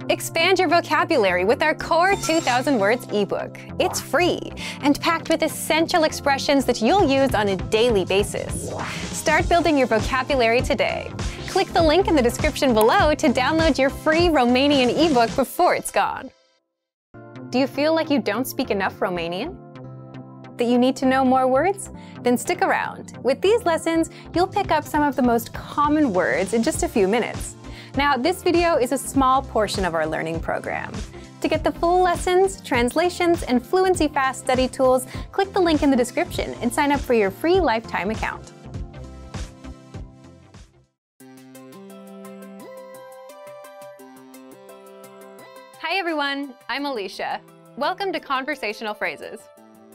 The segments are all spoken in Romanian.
Expand your vocabulary with our Core 2000 Words ebook. It's free and packed with essential expressions that you'll use on a daily basis. Start building your vocabulary today. Click the link in the description below to download your free Romanian ebook before it's gone. Do you feel like you don't speak enough Romanian? That you need to know more words? Then stick around. With these lessons, you'll pick up some of the most common words in just a few minutes. Now, this video is a small portion of our learning program. To get the full lessons, translations, and Fluency Fast study tools, click the link in the description and sign up for your free lifetime account. Hi everyone, I'm Alicia. Welcome to Conversational Phrases.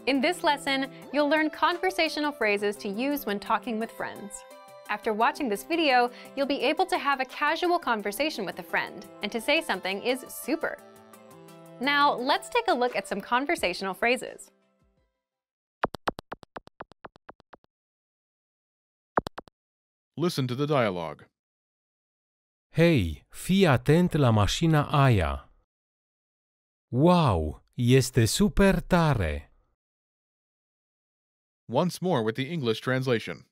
In this lesson, you'll learn conversational phrases to use when talking with friends. After watching this video, you'll be able to have a casual conversation with a friend, and to say something is super. Now, let's take a look at some conversational phrases. Listen to the dialogue. Hei, fii atent la mașina aia. Wow, este super tare. Once more with the English translation.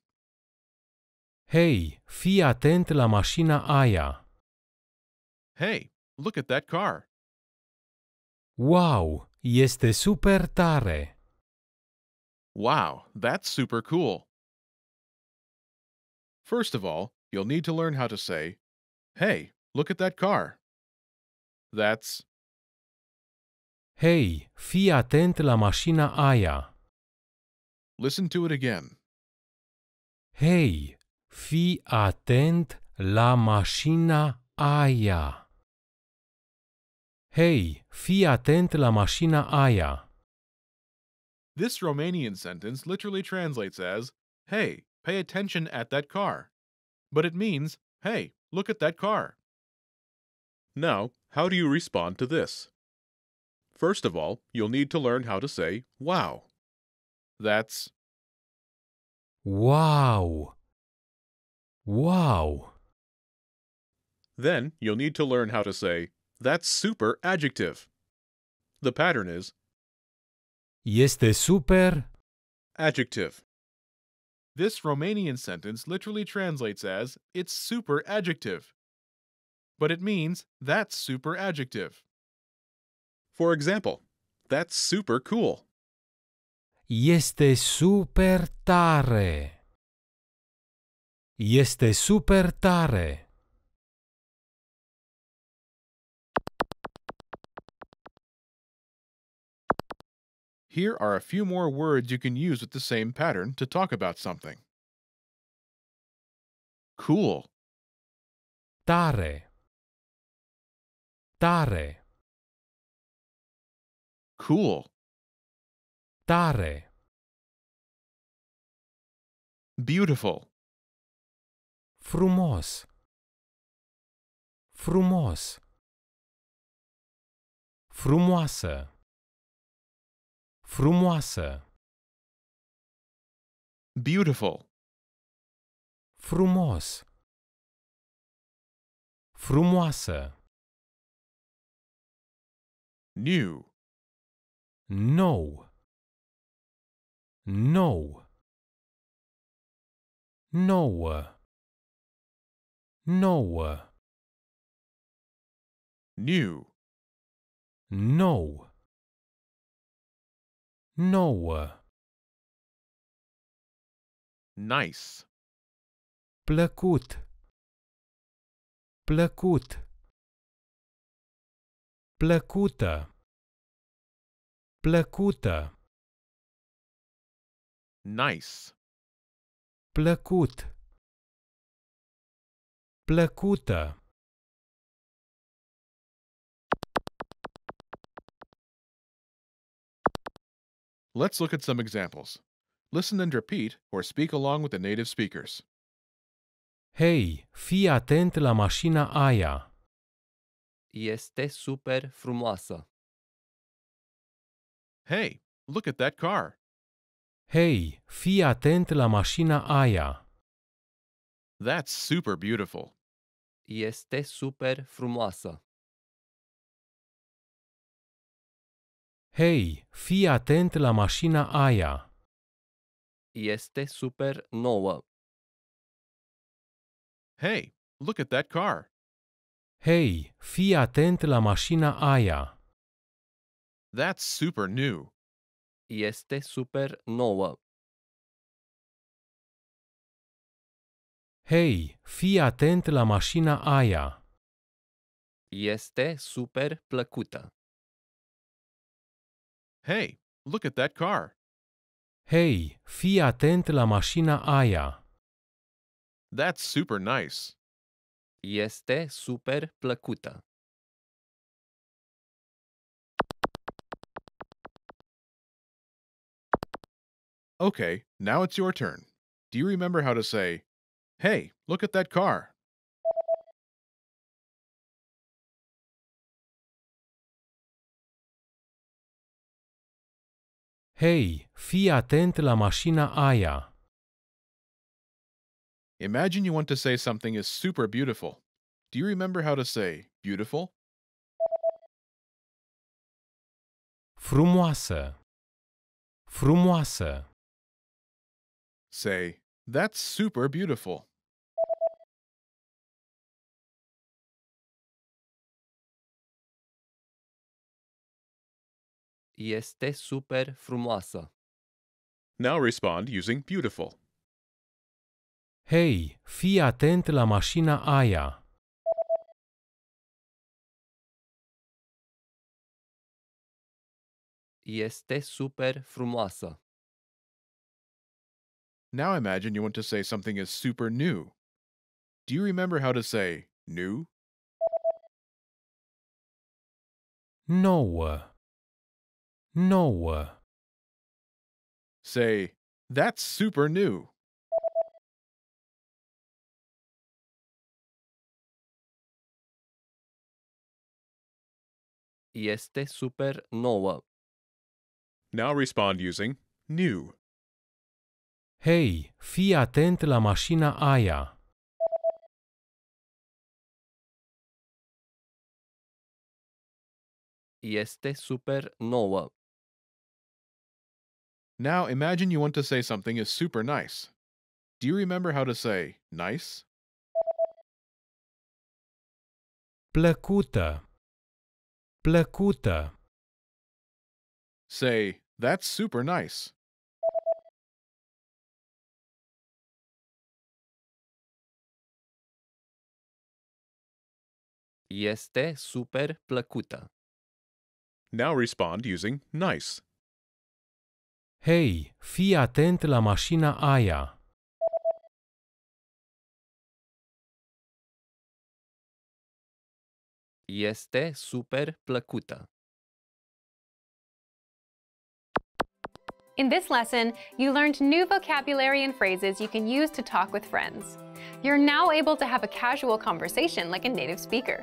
Hei, fii atent la mașina aia. Hey, look at that car. Wow, este super tare. Wow, that's super cool. First of all, you'll need to learn how to say, hey, look at that car. That's Hei, fii atent la mașina aia. Listen to it again. Hei, fii atent la mașina aia. Hei, fii atent la mașina aia. This Romanian sentence literally translates as, hey, pay attention at that car. But it means, hey, look at that car. Now, how do you respond to this? First of all, you'll need to learn how to say, wow. That's Wow. Wow. Then you'll need to learn how to say, that's super adjective. The pattern is Este super. adjective. This Romanian sentence literally translates as, it's super adjective. But it means, that's super adjective. For example, that's super cool. Este super tare. Este super tare. Here are a few more words you can use with the same pattern to talk about something. Cool. Tare. Tare. Cool. Tare. Beautiful. Frumos. Frumos. Frumoasă. Frumoasă. Beautiful. Frumos. Frumoasă. New. Nou. Nou. Nouă. Nouă. New. Nou. Nouă. Nice. Plăcut. Plăcut. Plăcută. Plăcută. Nice. Plăcut. Plăcută. Let's look at some examples. Listen and repeat or speak along with the native speakers. Hei, fii atent la mașina aia. Este super frumoasă. Hey, look at that car. Hei, fii atent la mașina aia. That's super beautiful. Este super frumoasă. Hei, fii atent la mașina aia. Este super nouă. Hey, look at that car. Hei, fii atent la mașina aia. That's super new. Este super nouă. Hei, fii atent la mașina aia. Este super plăcută. Hey, look at that car. Hei, fii atent la mașina aia. That's super nice. Este super plăcută. Okay, now it's your turn. Do you remember how to say, hey, look at that car? Hei, fii atent la mașina aia. Imagine you want to say something is super beautiful. Do you remember how to say beautiful? Frumoasă. Frumoasă. Say, that's super beautiful. Este super frumoasă. Now respond using beautiful. Hei, fii atent la mașina aia. Este super frumoasă. Now imagine you want to say something is super new. Do you remember how to say new? Nouă. Nouă. Say, that's super new. Este super nouă. Now respond using new. Hei, fii atent la mașina aia. Este super nouă. Now imagine you want to say something is super nice. Do you remember how to say nice? Plăcută. Plăcută. Say, that's super nice. Este super plăcută. Now respond using nice. Hei, fii atent la mașina aia. Este super plăcută. In this lesson, you learned new vocabulary and phrases you can use to talk with friends. You're now able to have a casual conversation like a native speaker.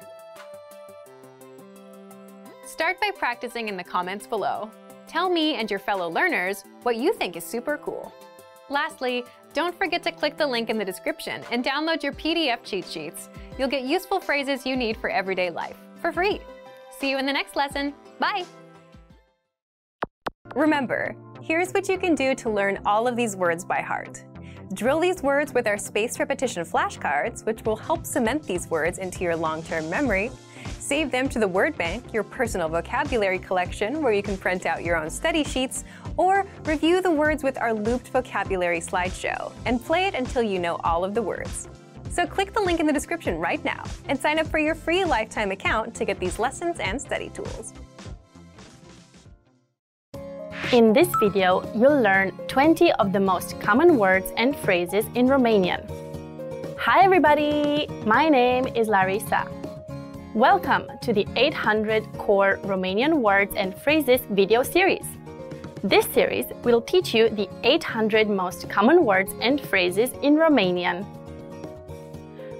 Start by practicing in the comments below. Tell me and your fellow learners what you think is super cool. Lastly, don't forget to click the link in the description and download your PDF cheat sheets. You'll get useful phrases you need for everyday life for free. See you in the next lesson. Bye! Remember, here's what you can do to learn all of these words by heart. Drill these words with our spaced repetition flashcards, which will help cement these words into your long-term memory. Save them to the word bank, your personal vocabulary collection, where you can print out your own study sheets, or review the words with our looped vocabulary slideshow and play it until you know all of the words. So click the link in the description right now and sign up for your free lifetime account to get these lessons and study tools. In this video, you'll learn 20 of the most common words and phrases in Romanian. Hi everybody! My name is Larissa. Welcome to the 800 Core Romanian Words and Phrases video series. This series will teach you the 800 most common words and phrases in Romanian.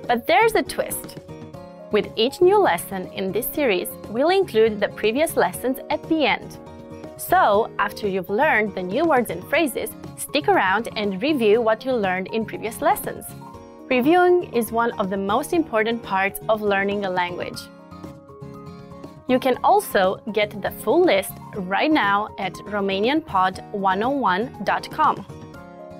But there's a twist. With each new lesson in this series, we'll include the previous lessons at the end. So, after you've learned the new words and phrases, stick around and review what you learned in previous lessons. Reviewing is one of the most important parts of learning a language. You can also get the full list right now at RomanianPod101.com.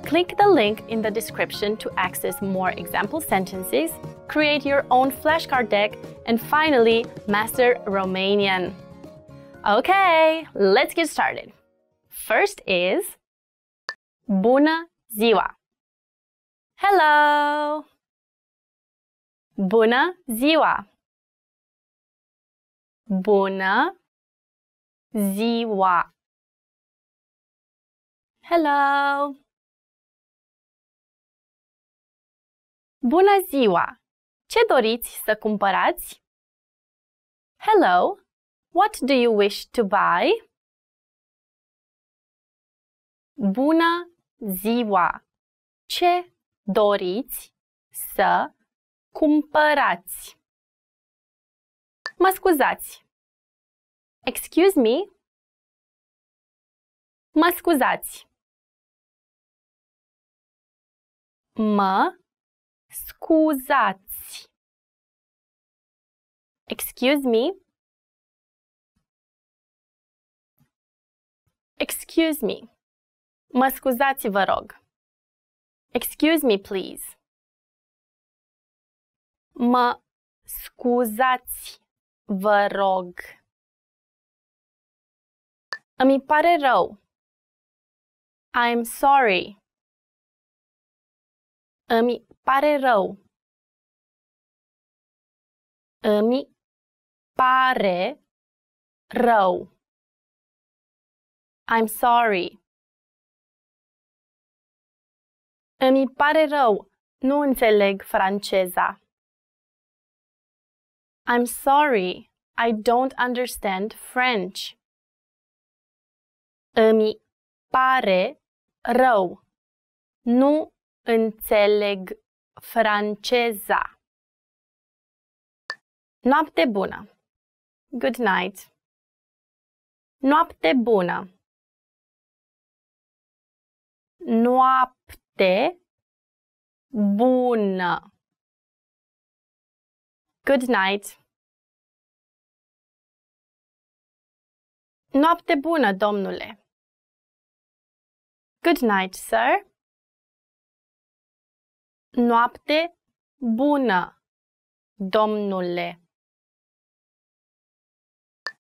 Click the link in the description to access more example sentences, create your own flashcard deck, and finally, master Romanian. Okay, let's get started. First is Bună ziua! Hello! Bună ziua! Bună ziua! Hello! Bună ziua! Ce doriți să cumpărați? Hello! What do you wish to buy? Bună ziua! Ce doriți să cumpărați? Mă scuzați. Excuse me? Mă scuzați. Mă scuzați. Excuse me? Excuse me. Mă scuzați, vă rog. Excuse me, please. Mă scuzați, vă rog. Îmi pare rău. I'm sorry. Îmi pare rău. Îmi pare rău. I'm sorry. Îmi pare rău. Nu înțeleg franceza. I'm sorry. I don't understand French. Îmi pare rău. Nu înțeleg franceza. Noapte bună. Good night. Noapte bună. Noapte bună. Good night. Noapte bună, domnule. Good night, sir. Noapte bună, domnule.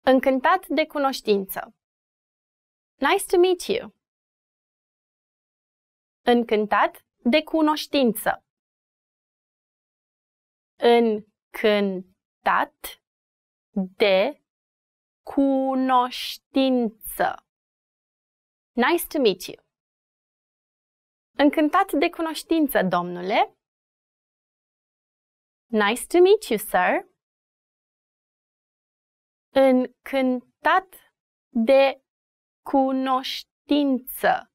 Încântat de cunoștință. Nice to meet you. Încântat de cunoștință. Încântat de cunoștință. Nice to meet you. Încântat de cunoștință, domnule. Nice to meet you, sir. Încântat de cunoștință,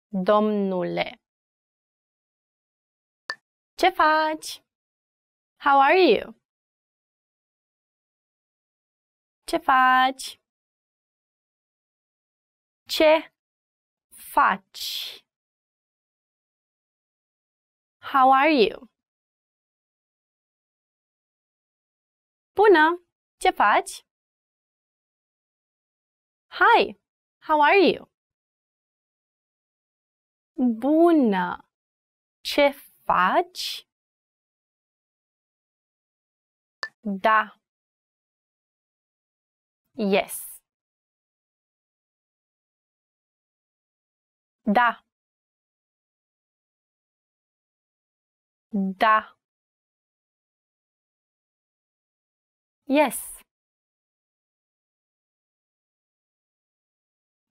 domnule. Ce faci? How are you? Ce faci? Ce faci? How are you? Bună! Ce faci? Hi! How are you? Bună! Ce faci? Da. Yes. Da. Da. Yes.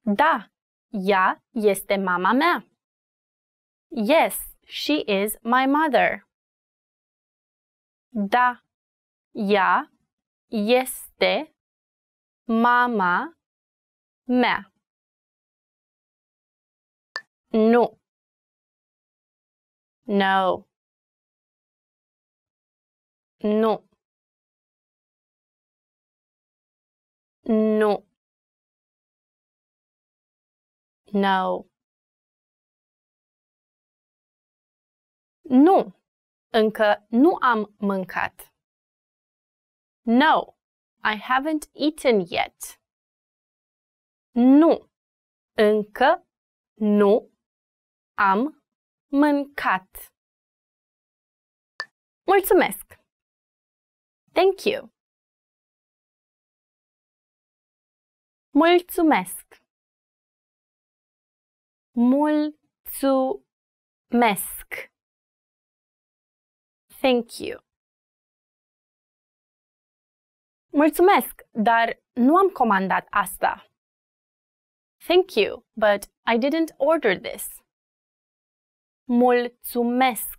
Da, ea este mama mea. Yes, she is my mother. Da, ea este mama mea. Nu. No. Nu. Nu. No. Nu. Încă nu am mâncat. No. I haven't eaten yet. Nu, încă nu am mâncat. Mulțumesc! Thank you! Mulțumesc! Mulțumesc! Thank you! Mulțumesc, dar nu am comandat asta. Thank you, but I didn't order this. Mulțumesc,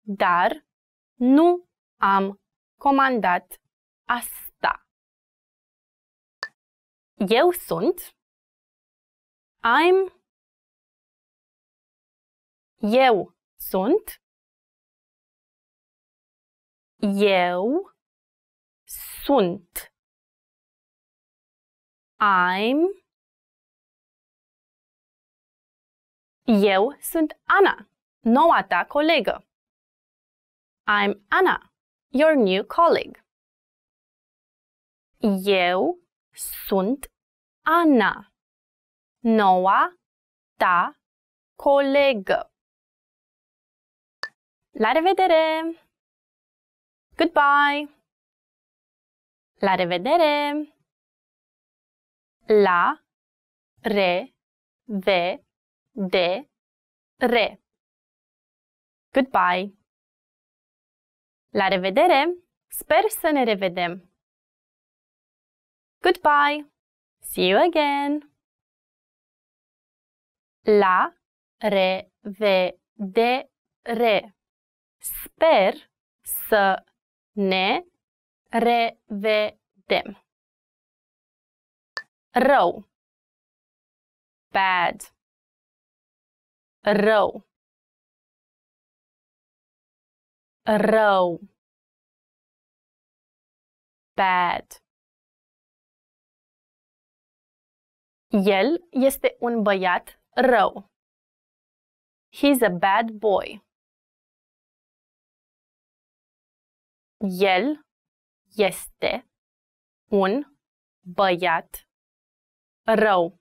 dar nu am comandat asta. Eu sunt. I'm. Eu sunt. Eu sunt. I'm. Eu sunt Ana, noua ta colegă. I'm Anna, your new colleague. Eu sunt Ana, noua ta colegă. La revedere! Goodbye! La revedere! La revedere! Goodbye! La revedere! Sper să ne revedem! Goodbye! See you again! La revedere! Sper să ne revedem! Rău. Bad. Rău. Rău. Bad. El este un băiat rău. He's a bad boy. El este un băiat rău.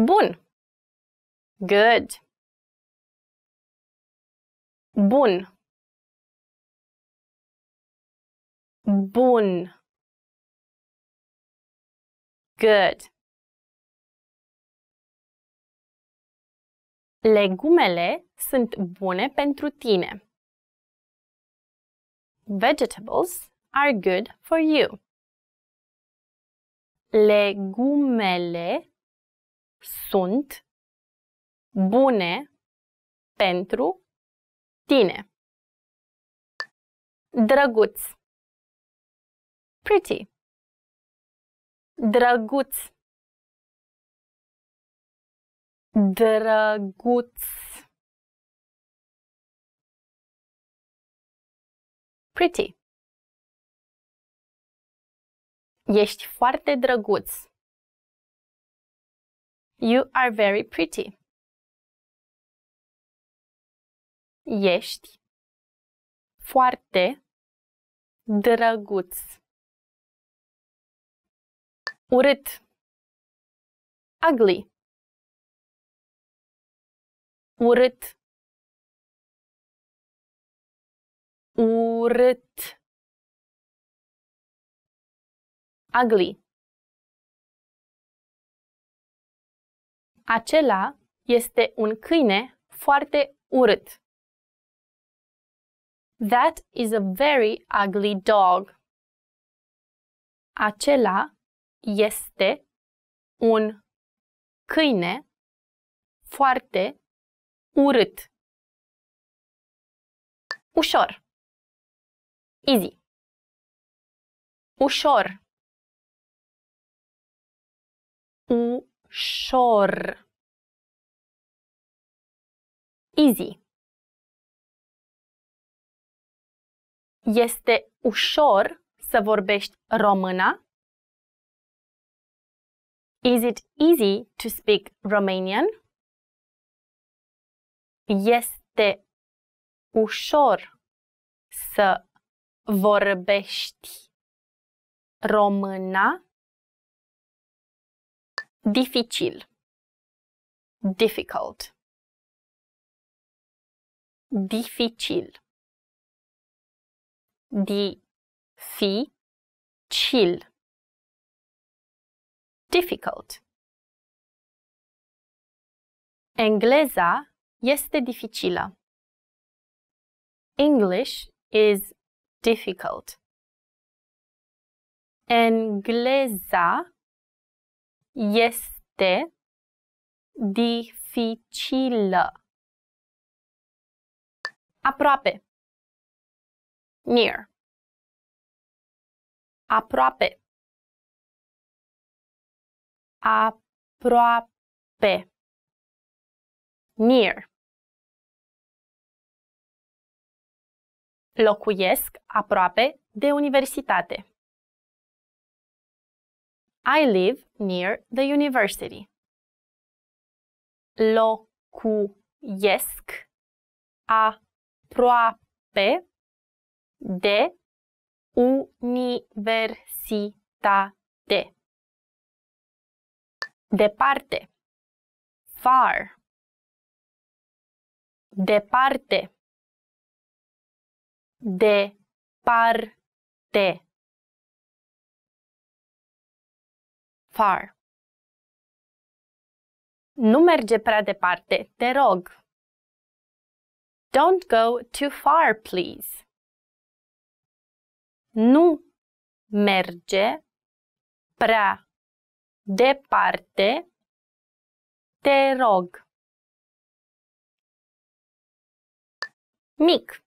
Bun. Good. Bun. Bun. Good. Legumele sunt bune pentru tine. Vegetables are good for you. Legumele sunt bune pentru tine. Drăguț. Pretty. Drăguț. Drăguț. Pretty. Ești foarte drăguț. You are very pretty. Ești foarte drăguț. Urât. Ugly. Urât. Urât. Ugly. Acela este un câine foarte urât. That is a very ugly dog. Acela este un câine foarte urât. Ușor. Easy. Ușor. Ușor. Easy. Este ușor să vorbești română? Is it easy to speak Romanian? Este ușor să vorbești româna? Dificil. Difficult. Dificil. Dificil. Difficult. Engleza este dificilă. English is difficult. Engleza este dificilă. Aproape. Near. Aproape. Aproape. Near. Locuiesc aproape de universitate. I live near the university. Locuiesc aproape de universitate. Departe. Far. Departe. Departe. Far. Nu merge prea departe, te rog. Don't go too far, please. Nu merge prea departe, te rog. Mic.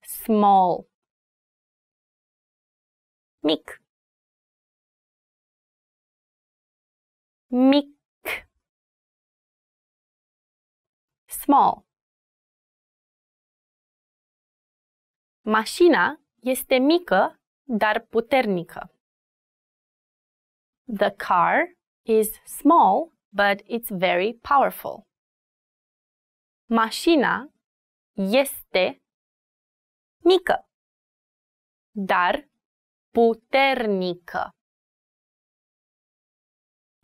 Small. Mic. Mic. Small. Mașina este mică, dar puternică. The car is small, but it's very powerful. Mașina este mică, dar puternică.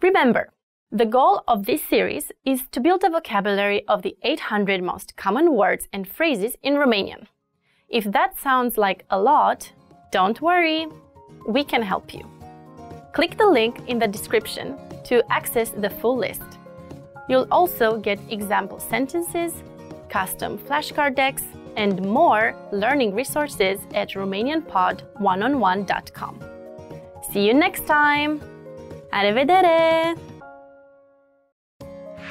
Remember, the goal of this series is to build a vocabulary of the 800 most common words and phrases in Romanian. If that sounds like a lot, don't worry, we can help you. Click the link in the description to access the full list. You'll also get example sentences, custom flashcard decks, and more learning resources at romanianpod1on1.com. See you next time! Arrivedere!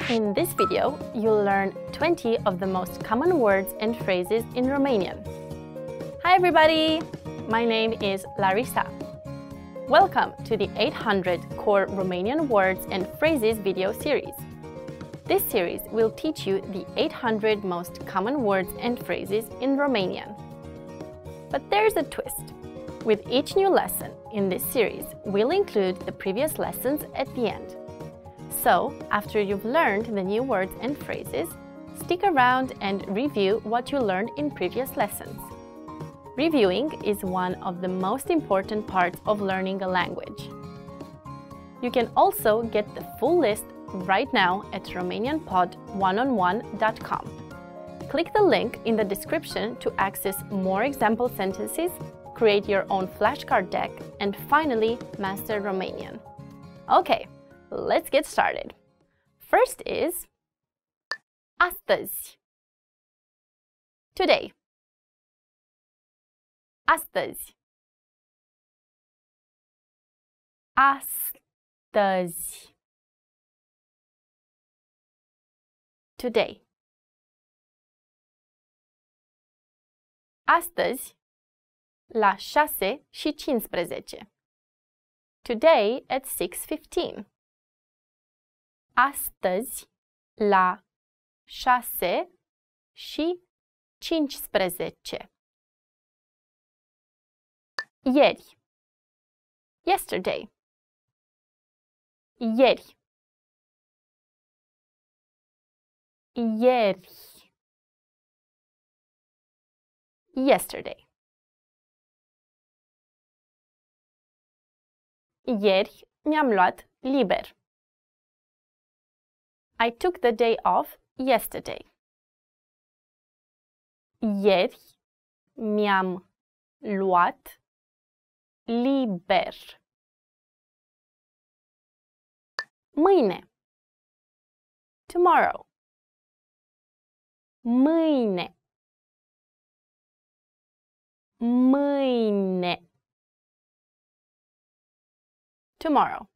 In this video, you'll learn 20 of the most common words and phrases in Romanian. Hi everybody! My name is Larissa. Welcome to the 800 Core Romanian Words and Phrases video series. This series will teach you the 800 most common words and phrases in Romanian. But there's a twist. With each new lesson in this series, we'll include the previous lessons at the end. So, after you've learned the new words and phrases, stick around and review what you learned in previous lessons. Reviewing is one of the most important parts of learning a language. You can also get the full list right now at romanianpod1on1.com. Click the link in the description to access more example sentences, create your own flashcard deck, and finally master Romanian. Okay, let's get started. First is astăzi. Today. Astăzi. Astăzi. Today. Astăzi la 6:15. Today at 6:15. Astăzi la 6:15. Ieri. Yesterday. Ieri. Ieri. Yesterday. Ieri mi-am luat liber. I took the day off yesterday. Ieri mi-am luat liber. Mâine. Tomorrow. Mâine. Mâine. Tomorrow.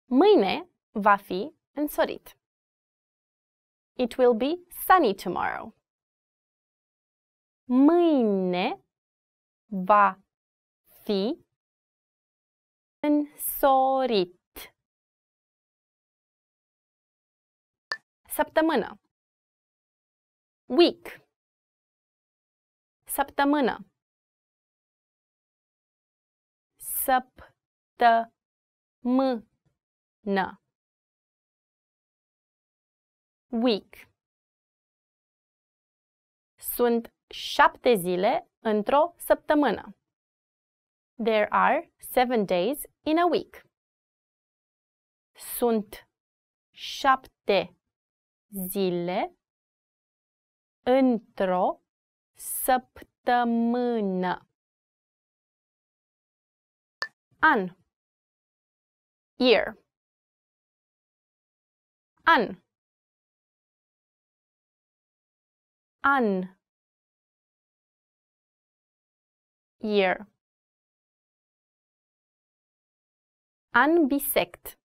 Mâine va fi însorit. It will be sunny tomorrow. Mâine va fi însorit. Săptămână. Week. Săptămână. Săptămână. Week. Sunt 7 zile într-o săptămână. There are 7 days in a week. Sunt 7 zile într-o săptămână. An. Year. An. An. Year. An bisect.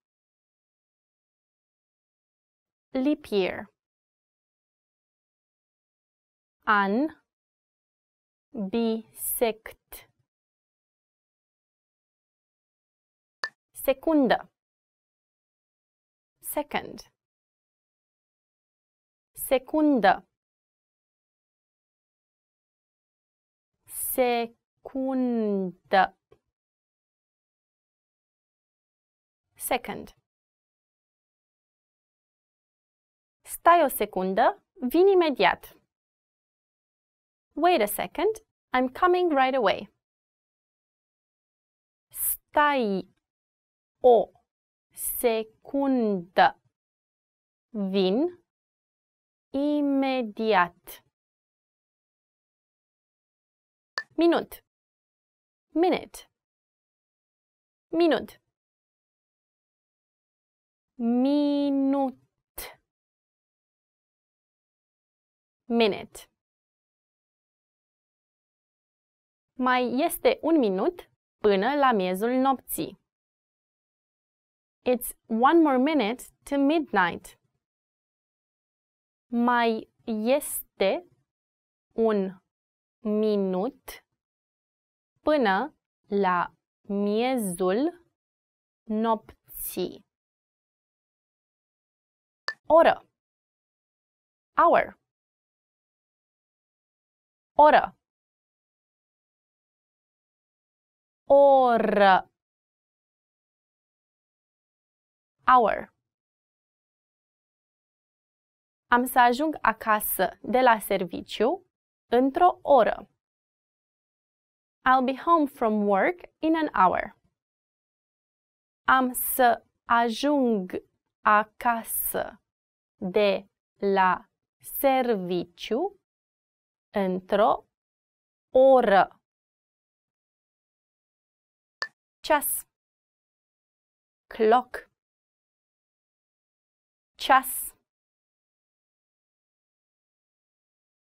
Leap year. An bisect. Secundă. Second. Secundă. Secundă. Second. Stai o secundă, vin imediat. Wait a second, I'm coming right away. Stai o secundă, vin imediat. Minut. Minute. Minut. Minut. Minute. Mai este un minut până la miezul nopții. It's 1 more minute to midnight. Mai este un minut până la miezul nopții. Oră. Hour. Oră. Oră. Hour. Am să ajung acasă de la serviciu într-o oră. I'll be home from work in an hour. Am să ajung acasă de la serviciu într-o oră. Ceas. Clock. Ceas.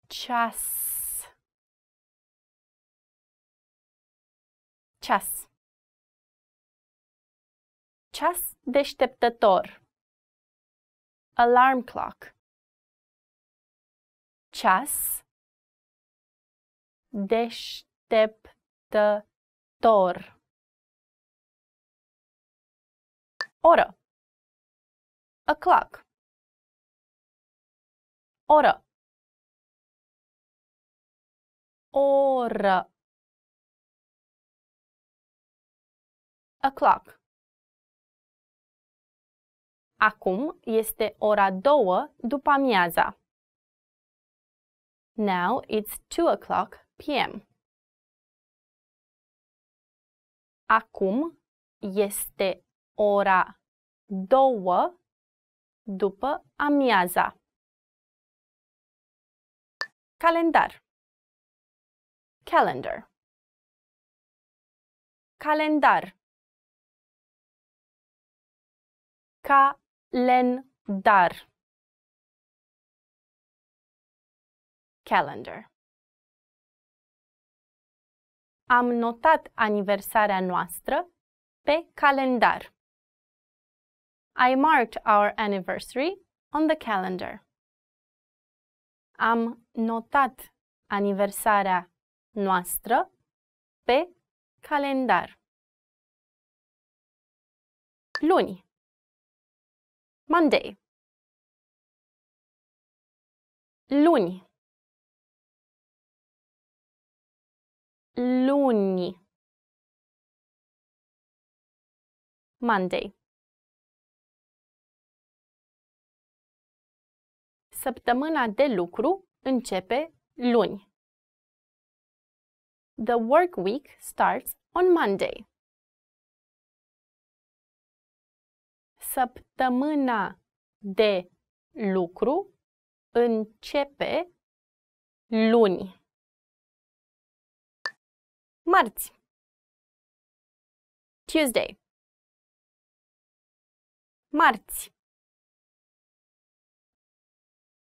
Ceas. Ceas. Ceas deșteptător. Alarm clock. Ceas deșteptător. Oră. O'clock. Oră. Oră. O'clock. Acum este ora 2 după amiaza. Now it's 2 o'clock p.m. Acum este ora 2 după amiaza. Calendar. Calendar. Calendar. Calendar. Calendar. Am notat aniversarea noastră pe calendar. I marked our anniversary on the calendar. Am notat aniversarea noastră pe calendar. Luni. Monday. Luni. Luni. Monday. Săptămâna de lucru începe luni. The work week starts on Monday. Săptămâna de lucru începe luni. Marți. Tuesday. Marți.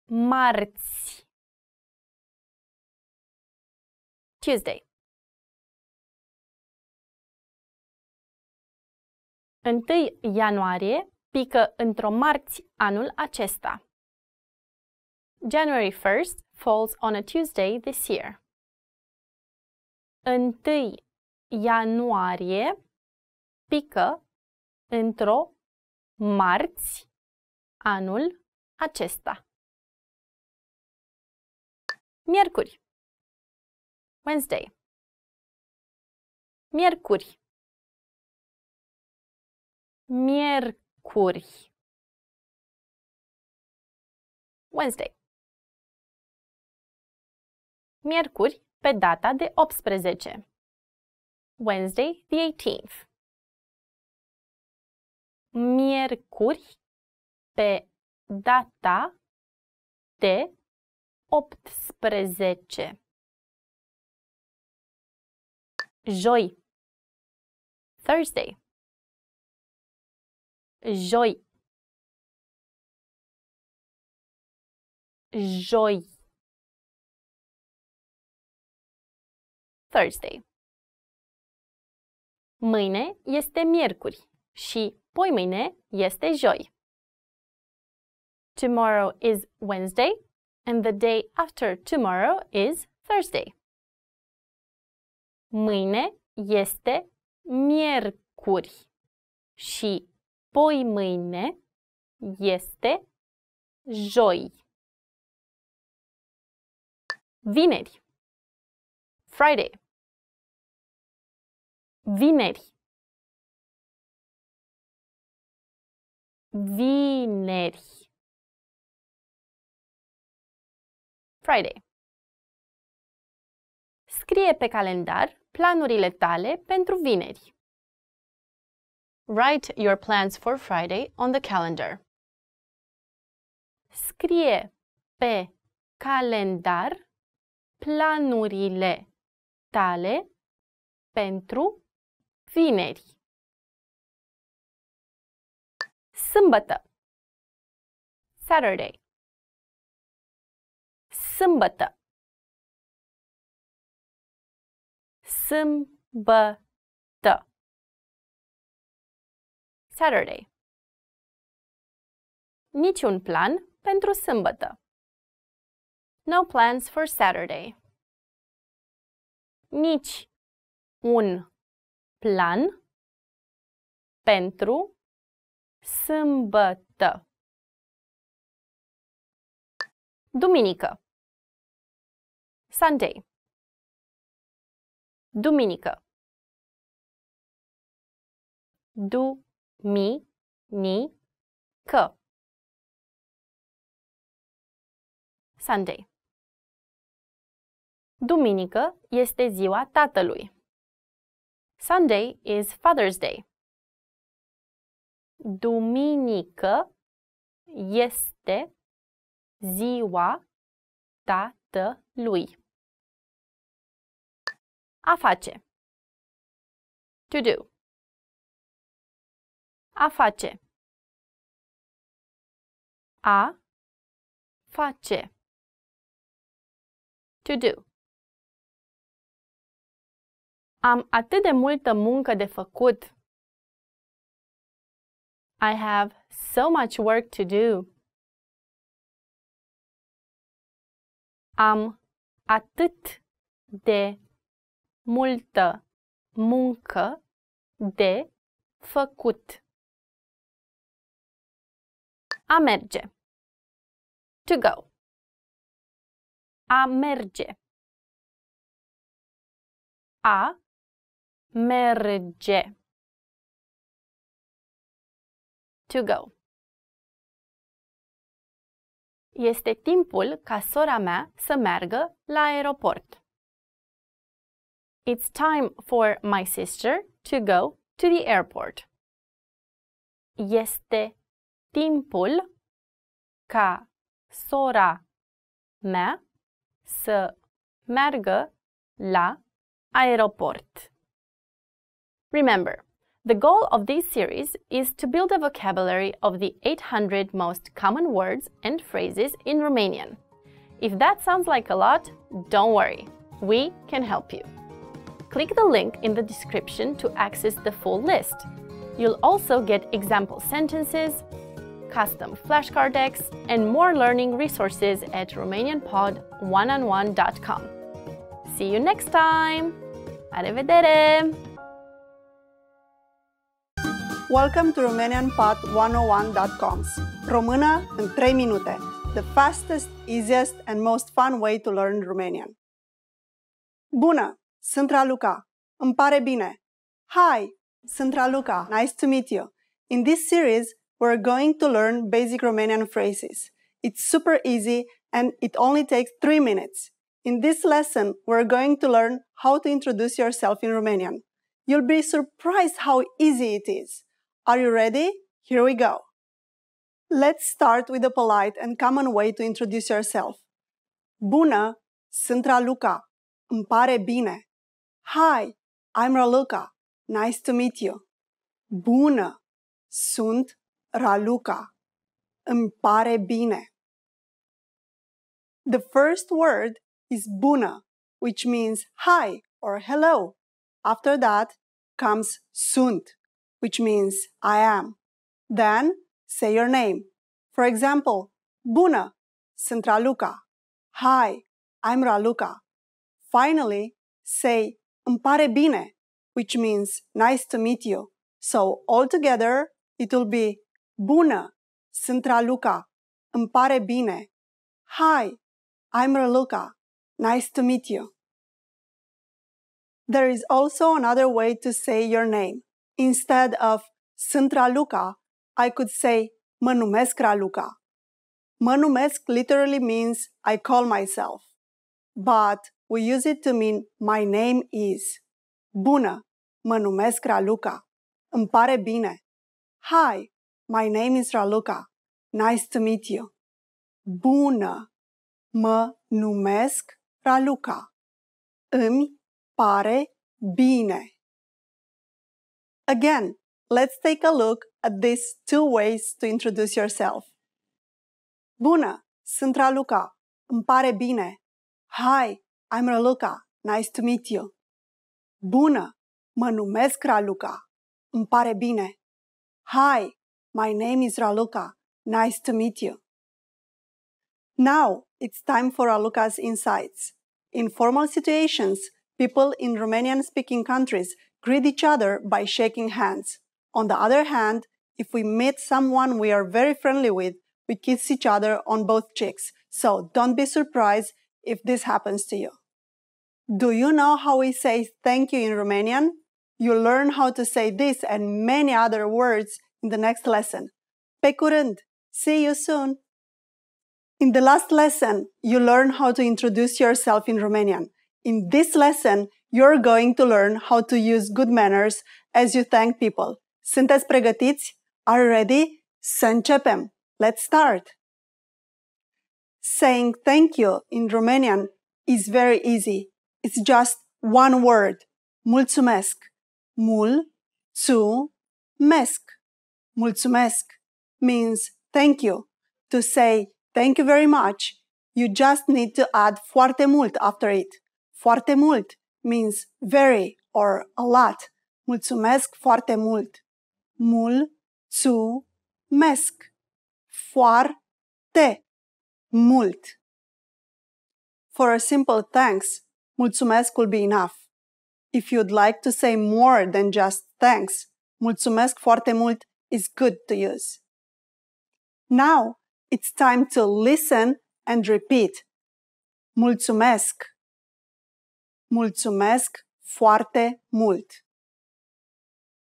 Marți. Tuesday. 1 ianuarie pică într-o marți anul acesta. January 1st falls on a Tuesday this year. 1 ianuarie pică într-o marți anul acesta. Miercuri. Wednesday. Miercuri. Miercuri. Wednesday. Miercuri pe data de 18. Wednesday, the 18th. Miercuri pe data de 18. Joi. Thursday. Joi. Joi. Thursday. Mâine este miercuri și poimâine este joi. Tomorrow is Wednesday and the day after tomorrow is Thursday. Mâine este miercuri și poimâine este joi. Vineri. Friday. Vineri. Vineri. Friday. Scrie pe calendar planurile tale pentru vineri. Write your plans for Friday on the calendar. Scrie pe calendar planurile tale pentru vineri. Sâmbătă. Saturday. Sâmbătă. Sâmbătă. Saturday. Niciun plan pentru sâmbătă. No plans for Saturday. Nici un plan pentru sâmbătă. Duminică. Sunday. Duminică. Duminică. Sunday. Duminică este ziua tatălui. Sunday is Father's Day. Duminică este ziua tatălui. A face. To do. A face. A face. To do. Am atât de multă muncă de făcut. I have so much work to do. Am atât de multă muncă de făcut. A merge. To go. A merge. A merge. To go. Este timpul ca sora mea să meargă la aeroport. It's time for my sister to go to the airport. Este timpul ca sora mea să meargă la aeroport. Remember, the goal of this series is to build a vocabulary of the 800 most common words and phrases in Romanian. If that sounds like a lot, don't worry, we can help you. Click the link in the description to access the full list. You'll also get example sentences, custom flashcard decks, and more learning resources at RomanianPod1on1.com. See you next time! Arrivedere! Welcome to RomanianPod1on1.com's Română în 3 minute, the fastest, easiest and most fun way to learn Romanian. Bună! Sunt Raluca. Îmi pare bine. Hi! Sunt Raluca. Nice to meet you. In this series, we're going to learn basic Romanian phrases. It's super easy and it only takes 3 minutes. In this lesson, we're going to learn how to introduce yourself in Romanian. You'll be surprised how easy it is. Are you ready? Here we go. Let's start with a polite and common way to introduce yourself. Bună, sunt Raluca. Îmi pare bine. Hi, I'm Raluca. Nice to meet you. Bună, sunt Raluca. Îmi pare bine. The first word is bună, which means hi or hello. After that comes sunt, which means I am. Then say your name. For example, bună, sunt Raluca. Hi, I'm Raluca. Finally, say îmi pare bine, which means nice to meet you. So altogether, it will be bună, sunt Raluca. Îmi pare bine. Hi, I'm Raluca. Nice to meet you. There is also another way to say your name. Instead of sunt Raluca, I could say mă numesc Raluca. Mă numesc literally means I call myself. But we use it to mean my name is. Bună, mă numesc Raluca. Îmi pare bine. Hi, my name is Raluca. Nice to meet you. Bună, mă numesc Raluca. Îmi pare bine. Again, let's take a look at these 2 ways to introduce yourself. Bună, sunt Raluca. Îmi pare bine. Hi, I'm Raluca. Nice to meet you. Bună, mă numesc Raluca. Îmi pare bine. Hi, my name is Raluca. Nice to meet you. Now, it's time for Raluca's insights. In formal situations, people in Romanian-speaking countries greet each other by shaking hands. On the other hand, if we meet someone we are very friendly with, we kiss each other on both cheeks. So don't be surprised if this happens to you. Do you know how we say thank you in Romanian? You'll learn how to say this and many other words in the next lesson. Pe curând! See you soon! In the last lesson, you learned how to introduce yourself in Romanian. In this lesson, you're going to learn how to use good manners as you thank people. Sunteți pregătiți? Are you ready? Să începem! Let's start! Saying thank you in Romanian is very easy. It's just one word. Mulțumesc. Mul-țu-mesc. Mulțumesc means thank you. To say thank you very much, you just need to add foarte mult after it. Foarte mult means very or a lot. Mulțumesc foarte mult. Mul-țu-mesc. Foarte mult. For a simple thanks, mulțumesc will be enough. If you'd like to say more than just thanks, mulțumesc foarte mult is good to use. Now, it's time to listen and repeat. Mulțumesc. Mulțumesc foarte mult.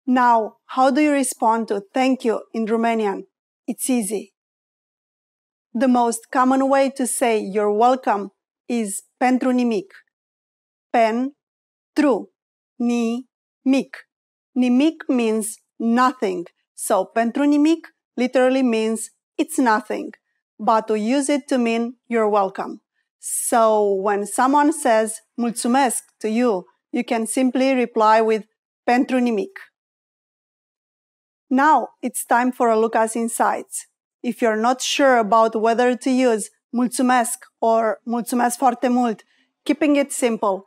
Now, how do you respond to thank you in Romanian? It's easy. The most common way to say you're welcome is pentru nimic. Pentru nimic. Nimic means nothing. So pentru nimic literally means it's nothing. But we use it to mean you're welcome. So when someone says mulțumesc to you, you can simply reply with pentru nimic. Now it's time for a look at insights. If you're not sure about whether to use mulțumesc or mulțumesc foarte mult, keeping it simple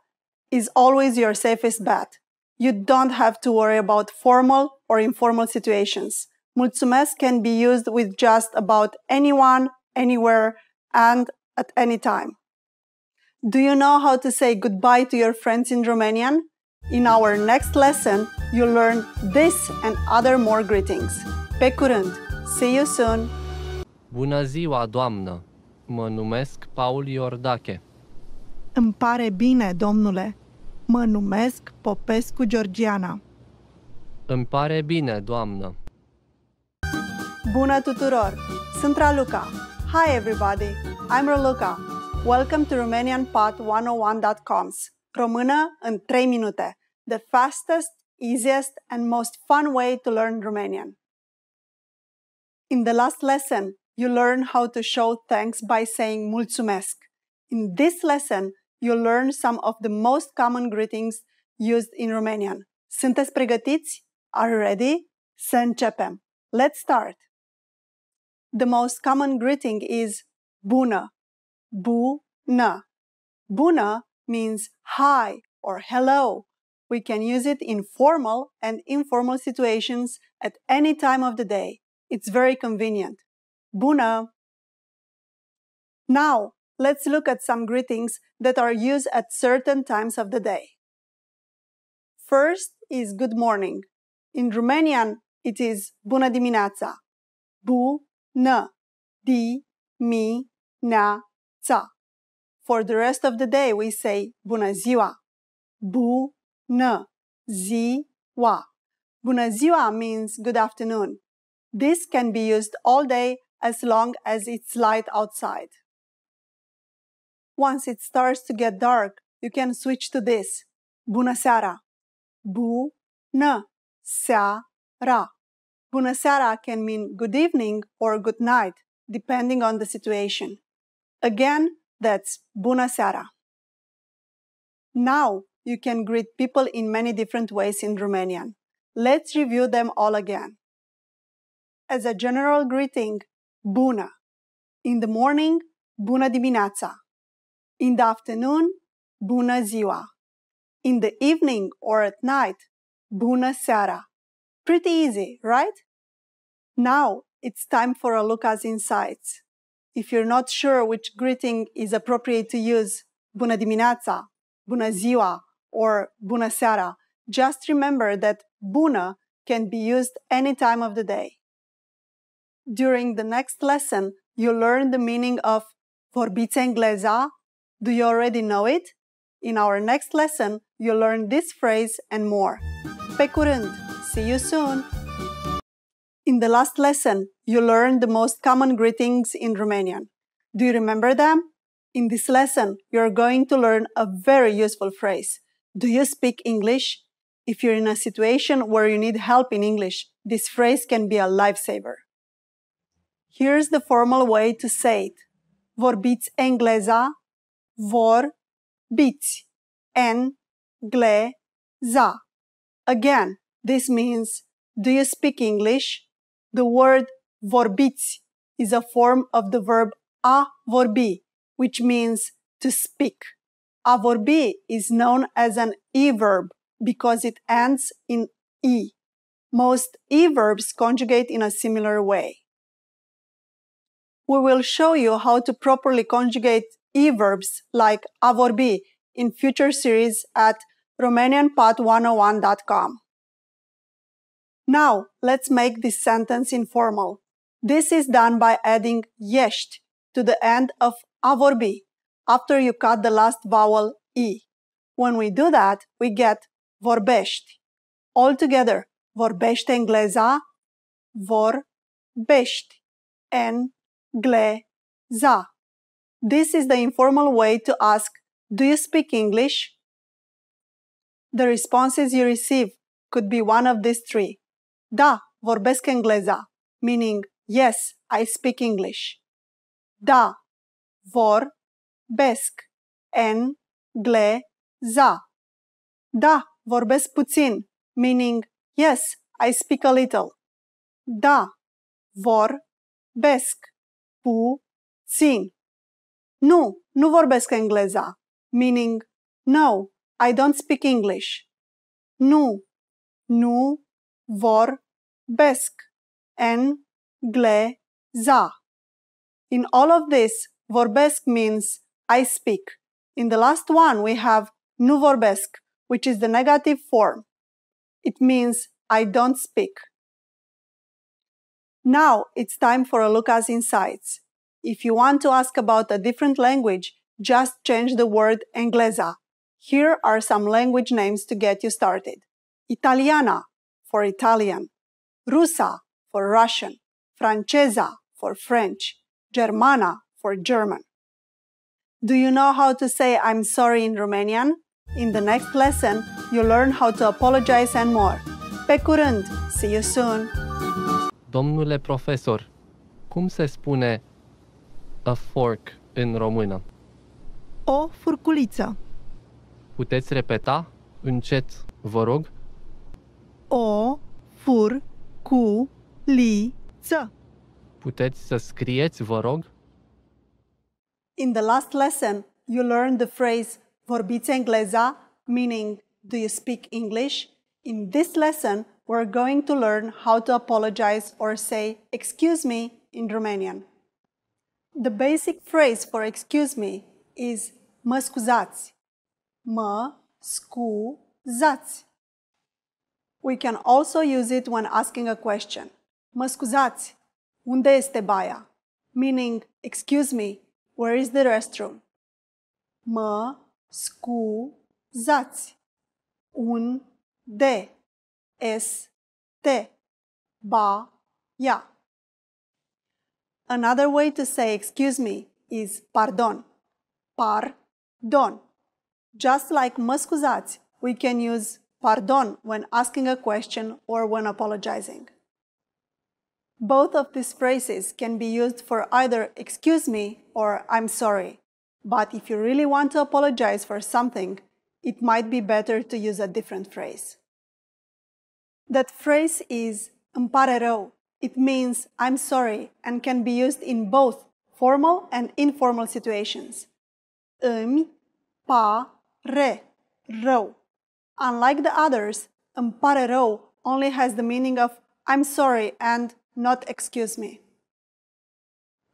is always your safest bet. You don't have to worry about formal or informal situations. Mulțumesc can be used with just about anyone, anywhere, and at any time. Do you know how to say goodbye to your friends in Romanian? In our next lesson, you'll learn this and other more greetings. Pe curând! See you soon! Bună ziua, doamnă! Mă numesc Paul Iordache. Îmi pare bine, domnule. Mă numesc Popescu Georgiana. Îmi pare bine, doamnă. Bună tuturor! Sunt Raluca. Hi everybody! I'm Raluca. Welcome to RomanianPod101.com's Română în 3 minute. The fastest, easiest, and most fun way to learn Romanian. In the last lesson, you learned how to show thanks by saying mulțumesc. In this lesson, you'll learn some of the most common greetings used in Romanian. Sunteți pregătiți? Are you ready? Să începem. Let's start. The most common greeting is bună. Bună. Bună means hi or hello. We can use it in formal and informal situations at any time of the day. It's very convenient. Bună! Now, let's look at some greetings that are used at certain times of the day. First is good morning. In Romanian, it is bună dimineața. Bună dimineața. For the rest of the day, we say bună ziua. Bună ziua. Bună ziua means good afternoon. This can be used all day as long as it's light outside. Once it starts to get dark, you can switch to this. Bună seara. Bună seara. Bună seara can mean good evening or good night, depending on the situation. Again, that's bună seara. Now, you can greet people in many different ways in Romanian. Let's review them all again. As a general greeting, bună. In the morning, bună dimineața. In the afternoon, bună ziua. In the evening or at night, bună seara. Pretty easy, right? Now, it's time for a look at insights. If you're not sure which greeting is appropriate to use, bună dimineața, bună ziua, or bună seara, just remember that bună can be used any time of the day. During the next lesson, you'll learn the meaning of vorbiți engleza? Do you already know it? In our next lesson, you'll learn this phrase and more. Pe curând! See you soon! In the last lesson, you learned the most common greetings in Romanian. Do you remember them? In this lesson, you're going to learn a very useful phrase. Do you speak English? If you're in a situation where you need help in English, this phrase can be a lifesaver. Here's the formal way to say it. Vorbiți engleza? Vorbiți engleza. Again, this means, do you speak English? The word vorbiți is a form of the verb a vorbi, which means to speak. A vorbi is known as an e-verb because it ends in e. Most e-verbs conjugate in a similar way. We will show you how to properly conjugate e-verbs like a vorbi in future series at romanianpod101.com. Now, let's make this sentence informal. This is done by adding ești to the end of a vorbi after you cut the last vowel e. When we do that, we get vorbești. Altogether, vorbește engleza, vorbești engleza. This is the informal way to ask, do you speak English? The responses you receive could be one of these three. Da, vorbesc engleza, meaning yes, I speak English. Da, vorbesc engleza. Da, vorbesc puțin, meaning yes, I speak a little. Da, vorbesc puțin. Nu vorbesc engleza, meaning no, I don't speak English. Nu vorbesc engleza. In all of this, vorbesc means I speak. In the last one, we have nu vorbesc, which is the negative form. It means I don't speak. Now it's time for a look at insights. If you want to ask about a different language, just change the word engleza. Here are some language names to get you started. Italiana for Italian, Rusa for Russian, Francesa for French, Germana for German. Do you know how to say I'm sorry in Romanian? In the next lesson, you'll learn how to apologize and more. Pe curând! See you soon! Domnule profesor, cum se spune a fork în română? O furculiță. Puteți repeta încet, vă rog? O furculiță. Puteți să scrieți, vă rog? In the last lesson, you learned the phrase vorbiți engleza, meaning do you speak English? In this lesson, we're going to learn how to apologize or say excuse me in Romanian. The basic phrase for excuse me is mă scuzați. Mă scuzați. We can also use it when asking a question. Mă scuzați, unde este baia? Meaning, excuse me, where is the restroom? Mă scuzați, unde este baia? Another way to say excuse me is pardon. Pardon. Just like mă scuzați, we can use pardon when asking a question or when apologizing. Both of these phrases can be used for either excuse me or I'm sorry. But if you really want to apologize for something, it might be better to use a different phrase. That phrase is îmi pare rău. It means I'm sorry and can be used in both formal and informal situations. Îmi pare rău. Unlike the others, îmi pare rău only has the meaning of I'm sorry and not excuse me.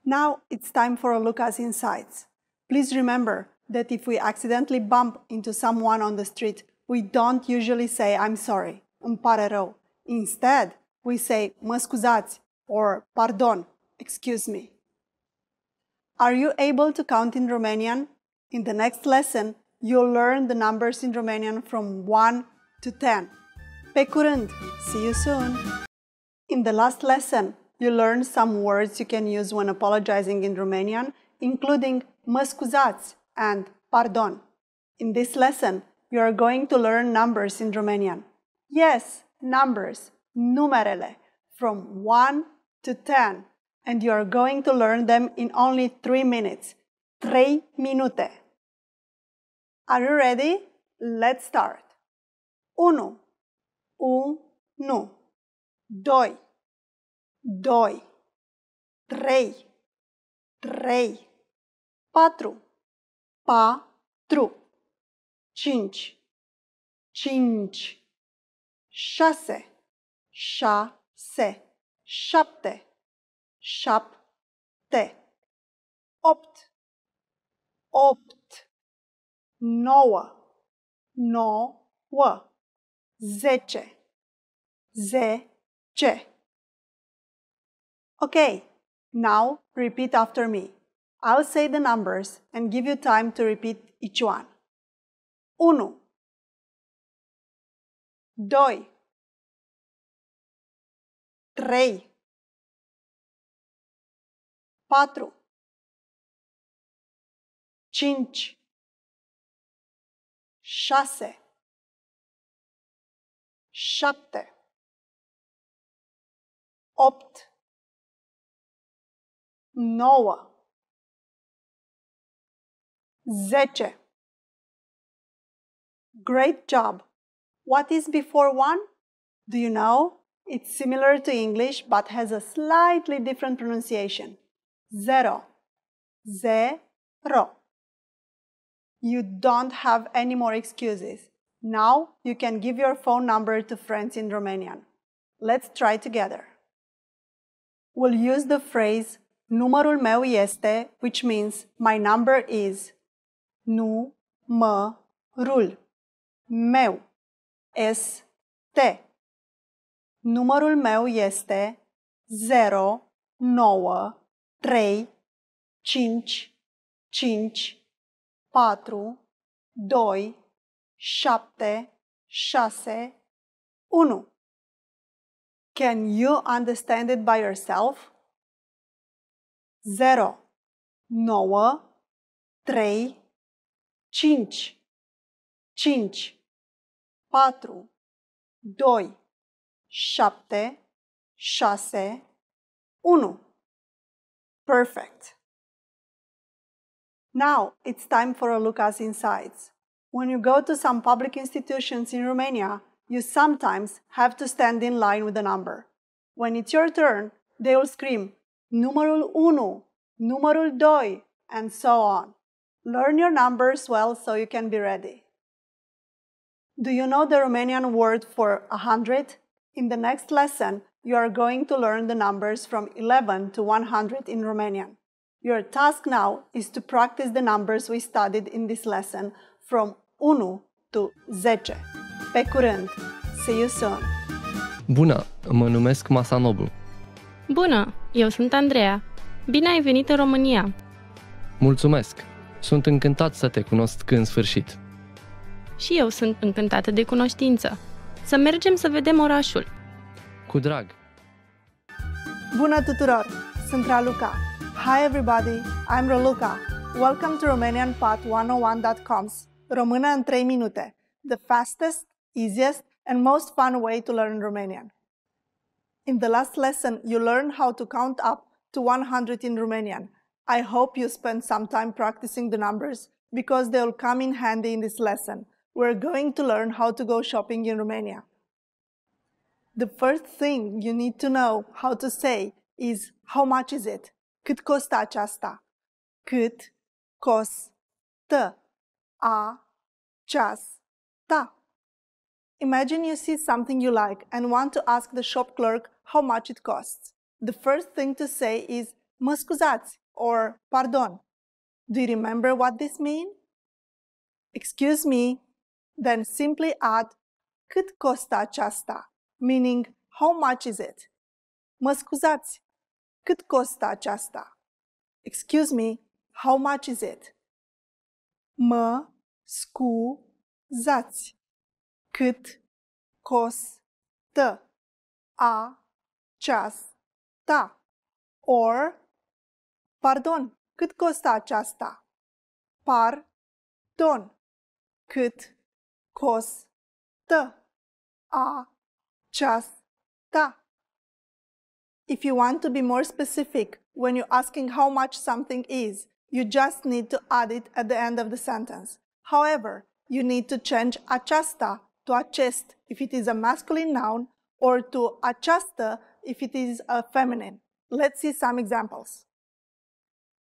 Now it's time for a look at insights. Please remember that if we accidentally bump into someone on the street, we don't usually say I'm sorry, îmi pare rău. Instead, we say mă scuzați or pardon, excuse me. Are you able to count in Romanian? In the next lesson, you'll learn the numbers in Romanian from 1 to 10. Pe curând! See you soon! In the last lesson, you learned some words you can use when apologizing in Romanian, including mă scuzați and pardon. In this lesson, you are going to learn numbers in Romanian. Yes, numbers, numerele, from 1 to 10. And you are going to learn them in only 3 minutes. 3 minute. Are you ready? Let's start. 1. 1. 2. 2. 3. 3. 4. 4. 5. 5. 6. 6. 7. 7. 8. 8. 9. 9. 10. 10. Okay, now repeat after me. I'll say the numbers and give you time to repeat each one. 1. 2. 3. 4. 5. 6. 7. 8. 9. 10. Great job! What is before 1? Do you know? It's similar to English but has a slightly different pronunciation. 0. 0. You don't have any more excuses. Now you can give your phone number to friends in Romanian. Let's try together. We'll use the phrase numărul meu este, which means my number is. Numărul meu este. Numărul meu este 0, 9, 3, 5, 5, 4, 2, 7, 6, 1. Can you understand it by yourself? 0, 9, 3, 5, 5, 4, 2, 7, 6, 1. Perfect. Now it's time for a look at insights. When you go to some public institutions in Romania, you sometimes have to stand in line with a number. When it's your turn, they will scream, numărul 1, numărul 2, and so on. Learn your numbers well so you can be ready. Do you know the Romanian word for 100? In the next lesson, you are going to learn the numbers from 11 to 100 in Romanian. Your task now is to practice the numbers we studied in this lesson from 1 to 10. Pe curând! See you soon! Bună, mă numesc Masanobu. Bună, eu sunt Andreea. Bine ai venit în România! Mulțumesc! Sunt încântat să te cunosc în sfârșit. Și eu sunt încântată de cunoștință. Să mergem să vedem orașul. Cu drag! Bună tuturor! Sunt Raluca. Hi everybody, I'm Raluca. Welcome to RomanianPath101.com's Română în 3 minute, the fastest, easiest, and most fun way to learn Romanian. In the last lesson, you learned how to count up to 100 in Romanian. I hope you spend some time practicing the numbers because they will come in handy in this lesson. We're going to learn how to go shopping in Romania. The first thing you need to know how to say is how much is it? Cât costă aceasta? Cât costă aceasta? Imagine you see something you like and want to ask the shop clerk how much it costs. The first thing to say is mă scuzați or pardon. Do you remember what this means? Excuse me. Then simply add cât costă aceasta, meaning how much is it? Mă scuzați, cât costă aceasta? Excuse me, how much is it? Mă scuzați, cât costă aceasta? Or, pardon, cât costă aceasta? Pardon, cât costă aceasta. If you want to be more specific when you're asking how much something is, you just need to add it at the end of the sentence. However, you need to change aceasta to acest if it is a masculine noun or to această if it is a feminine. Let's see some examples.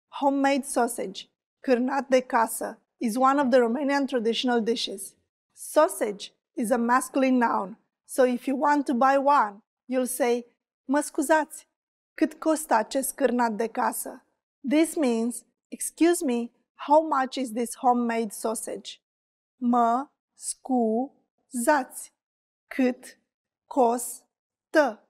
Homemade sausage, cârnat de casă, is one of the Romanian traditional dishes. Sausage is a masculine noun, so if you want to buy one, you'll say, mă scuzați, cât costă acest cârnat de casă? This means, excuse me, how much is this homemade sausage? Mă scuzați, cât costă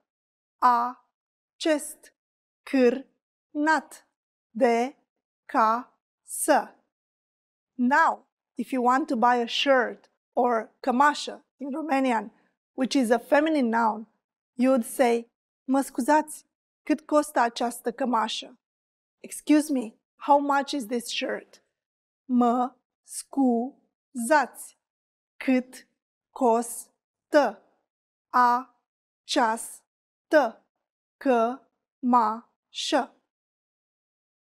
acest cârnat de casă? Now, if you want to buy a shirt or cămașă in Romanian, which is a feminine noun, you would say, mă scuzați, cât costă această cămașă? Excuse me, how much is this shirt? Mă scuzați, cât costă această cămașă?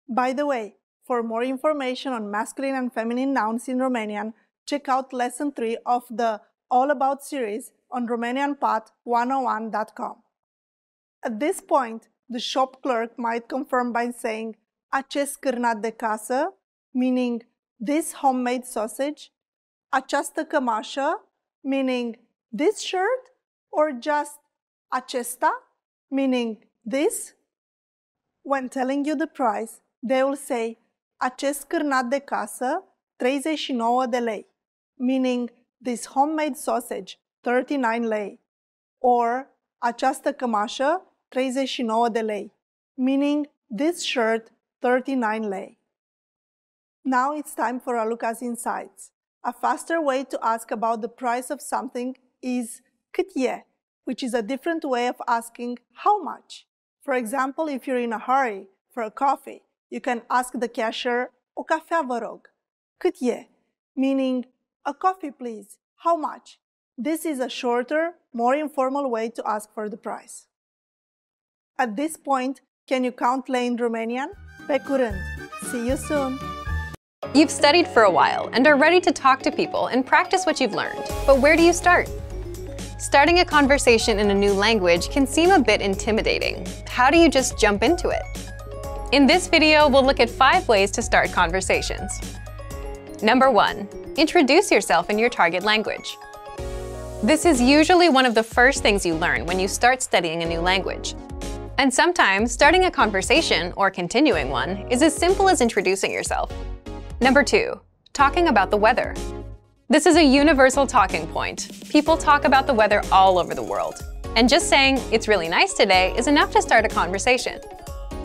By the way, for more information on masculine and feminine nouns in Romanian, check out Lesson 3 of the All About series on RomanianPod101.com. At this point, the shop clerk might confirm by saying acest cârnat de casă, meaning this homemade sausage, această cămașă, meaning this shirt, or just acesta, meaning this. When telling you the price, they will say acest cârnat de casă, 39 de lei, meaning this homemade sausage, 39 lei, or această cămașă, 39 de lei, meaning this shirt, 39 lei. Now it's time for Raluca's Insights. A faster way to ask about the price of something is cât e, which is a different way of asking how much. For example, if you're in a hurry for a coffee, you can ask the cashier, o cafea vă rog, cât e, meaning a coffee please, how much? This is a shorter, more informal way to ask for the price. At this point, can you count lei in Romanian? Pe curând! See you soon! You've studied for a while and are ready to talk to people and practice what you've learned. But where do you start? Starting a conversation in a new language can seem a bit intimidating. How do you just jump into it? In this video, we'll look at 5 ways to start conversations. Number 1. Introduce yourself in your target language. This is usually one of the first things you learn when you start studying a new language. And sometimes, starting a conversation, or continuing one, is as simple as introducing yourself. Number 2. Talking about the weather. This is a universal talking point. People talk about the weather all over the world. And just saying, it's really nice today, is enough to start a conversation.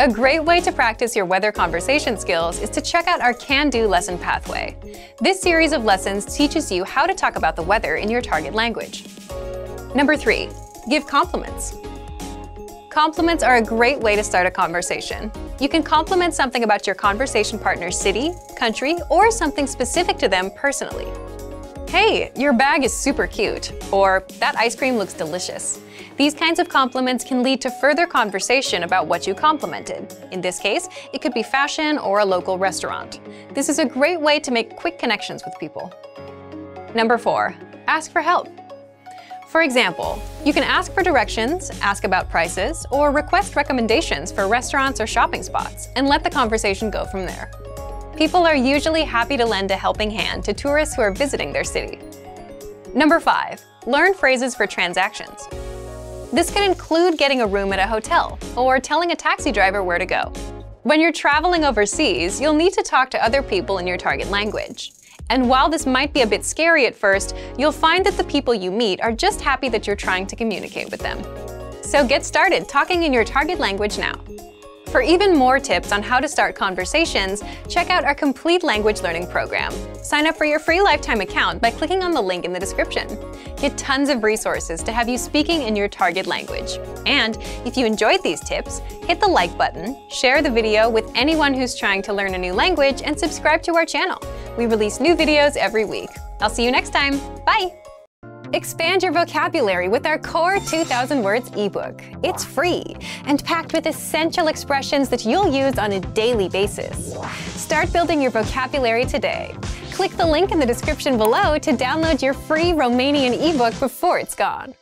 A great way to practice your weather conversation skills is to check out our Can-Do lesson pathway. This series of lessons teaches you how to talk about the weather in your target language. Number 3. Give compliments. Compliments are a great way to start a conversation. You can compliment something about your conversation partner's city, country, or something specific to them personally. Hey, your bag is super cute, or that ice cream looks delicious. These kinds of compliments can lead to further conversation about what you complimented. In this case, it could be fashion or a local restaurant. This is a great way to make quick connections with people. Number 4. Ask for help. For example, you can ask for directions, ask about prices, or request recommendations for restaurants or shopping spots, and let the conversation go from there. People are usually happy to lend a helping hand to tourists who are visiting their city. Number 5. Learn phrases for transactions. This can include getting a room at a hotel, or telling a taxi driver where to go. When you're traveling overseas, you'll need to talk to other people in your target language. And while this might be a bit scary at first, you'll find that the people you meet are just happy that you're trying to communicate with them. So get started talking in your target language now. For even more tips on how to start conversations, check out our complete language learning program. Sign up for your free lifetime account by clicking on the link in the description. Get tons of resources to have you speaking in your target language. And if you enjoyed these tips, hit the like button, share the video with anyone who's trying to learn a new language, and subscribe to our channel. We release new videos every week. I'll see you next time. Bye! Expand your vocabulary with our Core 2000 Words ebook. It's free and packed with essential expressions that you'll use on a daily basis. Start building your vocabulary today. Click the link in the description below to download your free Romanian ebook before it's gone.